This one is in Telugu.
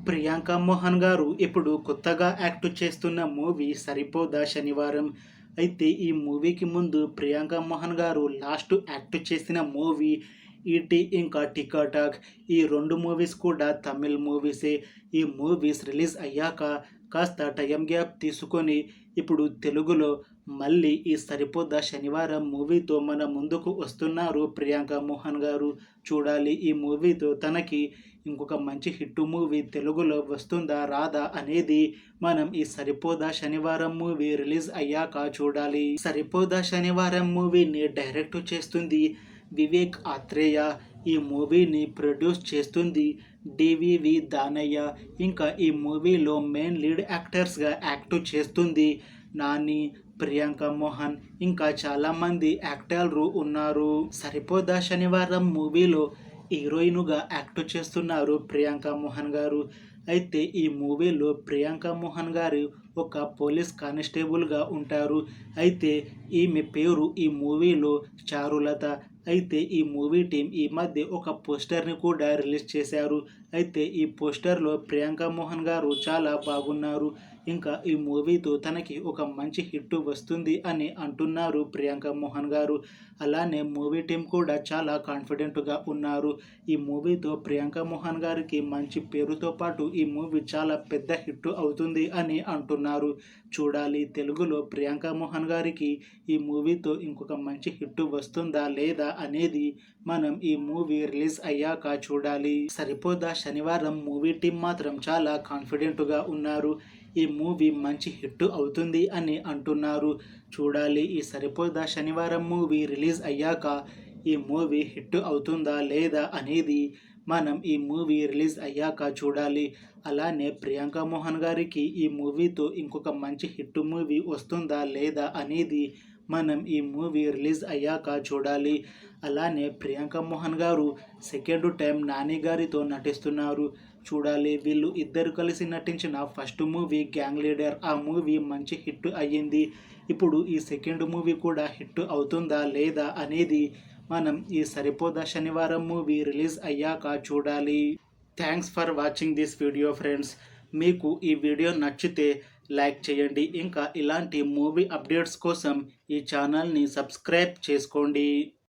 ప్రియాంక మోహన్ గారు ఇప్పుడు కొత్తగా యాక్ట్ చేస్తున్న మూవీ 'సరిపోదా శనివారం'. అయితే ఈ మూవీకి ముందు ప్రియాంక మోహన్ గారు లాస్ట్ యాక్ట్ చేసిన మూవీ 'ఈటీ' ఇంకా 'టికాటాక్'. ఈ 2 మూవీస్ కూడా తమిళ్ మూవీసే. ఈ మూవీస్ రిలీజ్ అయ్యాక కాస్త టైం గ్యాప్ తీసుకొని ఇప్పుడు తెలుగులో మళ్ళీ ఈ 'సరిపోదా శనివారం' మూవీతో మన ముందుకు వస్తున్నారు ప్రియాంక మోహన్ గారు. చూడాలి ఈ మూవీతో తనకి ఇంకొక మంచి హిట్ మూవీ తెలుగులో వస్తుందా రాదా అనేది మనం ఈ 'సరిపోదా శనివారం' మూవీ రిలీజ్ అయ్యాక చూడాలి. 'సరిపోదా శనివారం' మూవీని డైరెక్ట్ చేస్తుంది వివేక్ ఆత్రేయ. ఈ మూవీని ప్రొడ్యూస్ చేస్తుంది డివివి దానయ్య. ఇంకా ఈ మూవీలో మెయిన్ లీడ్ యాక్టర్స్గా యాక్ట్ చేస్తుంది నాని, ప్రియాంక మోహన్, ఇంకా చాలామంది యాక్టర్లు ఉన్నారు. 'సరిపోదా శనివారం' మూవీలో హీరోయిన్గా యాక్ట్ చేస్తున్నారు ప్రియాంక మోహన్ గారు. అయితే ఈ మూవీలో ప్రియాంక మోహన్ గారు ఒక పోలీస్ కానిస్టేబుల్గా ఉంటారు. అయితే ఈమె పేరు ఈ మూవీలో చారులత. అయితే ఈ మూవీ టీం ఈ మధ్య ఒక పోస్టర్ని కూడా రిలీజ్ చేశారు. అయితే ఈ పోస్టర్లో ప్రియాంక మోహన్ గారు చాలా బాగున్నారు. ఇంకా ఈ మూవీతో తనకి ఒక మంచి హిట్ వస్తుంది అని అంటున్నారు ప్రియాంక మోహన్ గారు. అలానే మూవీ టీం కూడా చాలా కాన్ఫిడెంట్గా ఉన్నారు. ఈ మూవీతో ప్రియాంక మోహన్ గారికి మంచి పేరుతో పాటు ఈ మూవీ చాలా పెద్ద హిట్ అవుతుంది అని అంటున్నారు. చూడాలి తెలుగులో ప్రియాంక మోహన్ గారికి ఈ మూవీతో ఇంకొక మంచి హిట్ వస్తుందా లేదా అనేది మనం ఈ మూవీ రిలీజ్ అయ్యాక చూడాలి. 'సరిపోదా శనివారం' మూవీ టీం మాత్రం చాలా కాన్ఫిడెంట్గా ఉన్నారు. ఈ మూవీ మంచి హిట్ అవుతుంది అని అంటున్నారు. చూడాలి ఈ 'సరిపోదా శనివారం' మూవీ రిలీజ్ అయ్యాక ఈ మూవీ హిట్ అవుతుందా లేదా అనేది మనం ఈ మూవీ రిలీజ్ అయ్యాక చూడాలి. అలానే ప్రియాంక మోహన్ గారికి ఈ మూవీతో ఇంకొక మంచి హిట్ మూవీ వస్తుందా లేదా అనేది మనం ఈ మూవీ రిలీజ్ అయ్యాక చూడాలి. అలానే ప్రియాంక మోహన్ గారు సెకండ్ టైం నాని గారితో నటిస్తున్నారు. చూడాలి వీళ్ళు ఇద్దరు కలిసి నటించిన ఫస్ట్ మూవీ 'గ్యాంగ్ లీడర్'. ఆ మూవీ మంచి హిట్ అయ్యింది. ఇప్పుడు ఈ సెకండ్ మూవీ కూడా హిట్ అవుతుందా లేదా అనేది మనం ఈ 'సరిపోదా శనివారం' మూవీ రిలీజ్ అయ్యాక చూడాలి. Thanks for watching this video friends. మీకు ఈ వీడియో నచ్చితే లైక్ చేయండి. ఇంకా ఇలాంటి మూవీ అప్డేట్స్ కోసం ఈ ఛానల్ని సబ్స్క్రైబ్ చేసుకోండి.